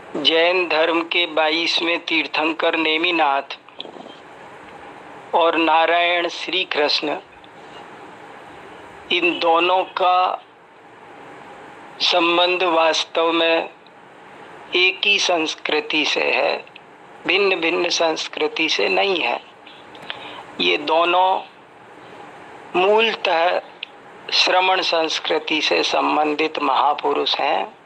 जैन धर्म के 22वें तीर्थंकर नेमिनाथ और नारायण श्री कृष्ण, इन दोनों का संबंध वास्तव में एक ही संस्कृति से है, भिन्न भिन्न संस्कृति से नहीं है। ये दोनों मूलतः श्रमण संस्कृति से संबंधित महापुरुष हैं।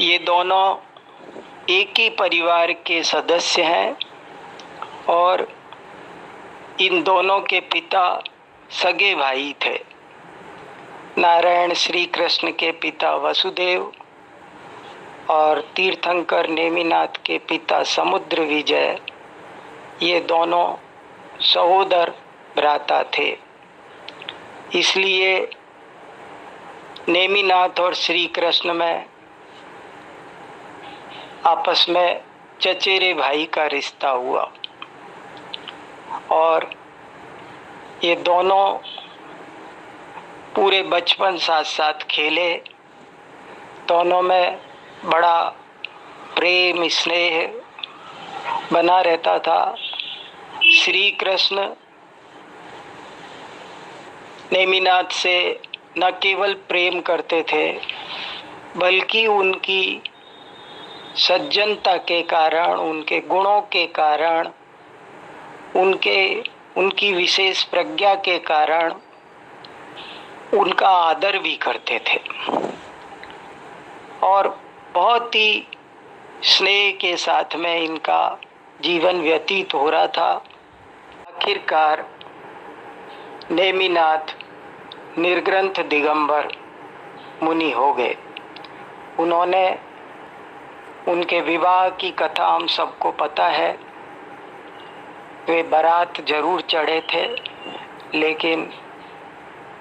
ये दोनों एक ही परिवार के सदस्य हैं और इन दोनों के पिता सगे भाई थे। नारायण श्री कृष्ण के पिता वसुदेव और तीर्थंकर नेमिनाथ के पिता समुद्र विजय, ये दोनों सहोदर भ्राता थे। इसलिए नेमिनाथ और श्री कृष्ण में आपस में चचेरे भाई का रिश्ता हुआ और ये दोनों पूरे बचपन साथ साथ खेले। दोनों में बड़ा प्रेम स्नेह बना रहता था। श्री कृष्ण नेमिनाथ से न केवल प्रेम करते थे, बल्कि उनकी सज्जनता के कारण, उनके गुणों के कारण, उनकी विशेष प्रज्ञा के कारण उनका आदर भी करते थे और बहुत ही स्नेह के साथ में इनका जीवन व्यतीत हो रहा था। आखिरकार नेमिनाथ निर्ग्रंथ दिगंबर मुनि हो गए। उन्होंने, उनके विवाह की कथा हम सबको पता है। वे बारात जरूर चढ़े थे, लेकिन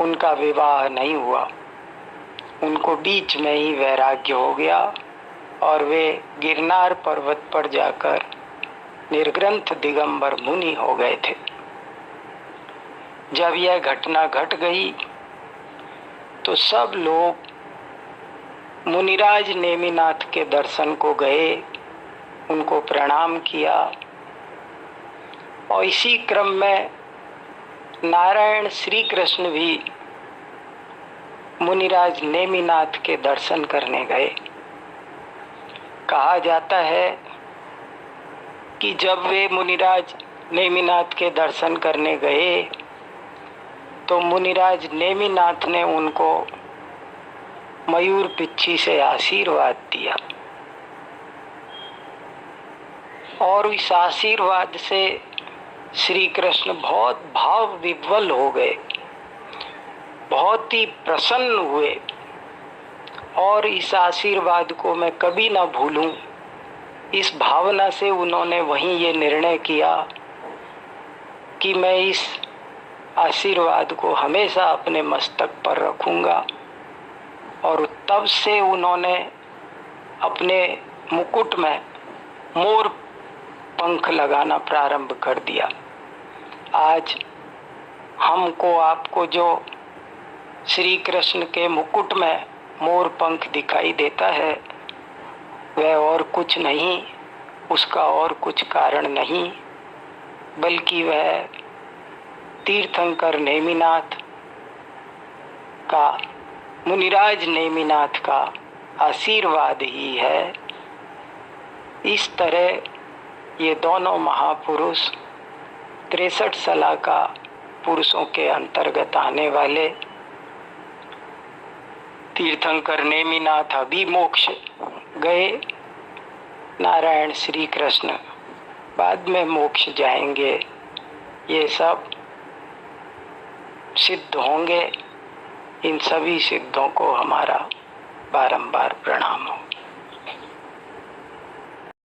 उनका विवाह नहीं हुआ। उनको बीच में ही वैराग्य हो गया और वे गिरनार पर्वत पर जाकर निर्ग्रंथ दिगंबर मुनि हो गए थे। जब यह घटना घट गई तो सब लोग मुनिराज नेमिनाथ के दर्शन को गए, उनको प्रणाम किया और इसी क्रम में नारायण श्री कृष्ण भी मुनिराज नेमिनाथ के दर्शन करने गए। कहा जाता है कि जब वे मुनिराज नेमिनाथ के दर्शन करने गए तो मुनिराज नेमिनाथ ने उनको मयूर पिच्छी से आशीर्वाद दिया और इस आशीर्वाद से श्री कृष्ण बहुत भाव विह्वल हो गए, बहुत ही प्रसन्न हुए और इस आशीर्वाद को मैं कभी ना भूलूं। इस भावना से उन्होंने वहीं ये निर्णय किया कि मैं इस आशीर्वाद को हमेशा अपने मस्तक पर रखूंगा और तब से उन्होंने अपने मुकुट में मोर पंख लगाना प्रारंभ कर दिया। आज हमको, आपको जो श्री कृष्ण के मुकुट में मोर पंख दिखाई देता है, वह और कुछ नहीं, उसका और कुछ कारण नहीं, बल्कि वह तीर्थंकर नेमिनाथ का, मुनिराज नेमिनाथ का आशीर्वाद ही है। इस तरह ये दोनों महापुरुष 63 सला का पुरुषों के अंतर्गत आने वाले तीर्थंकर नेमिनाथ अभी मोक्ष गए, नारायण श्री कृष्ण बाद में मोक्ष जाएंगे। ये सब सिद्ध होंगे। इन सभी सिद्धों को हमारा बारंबार प्रणाम हो।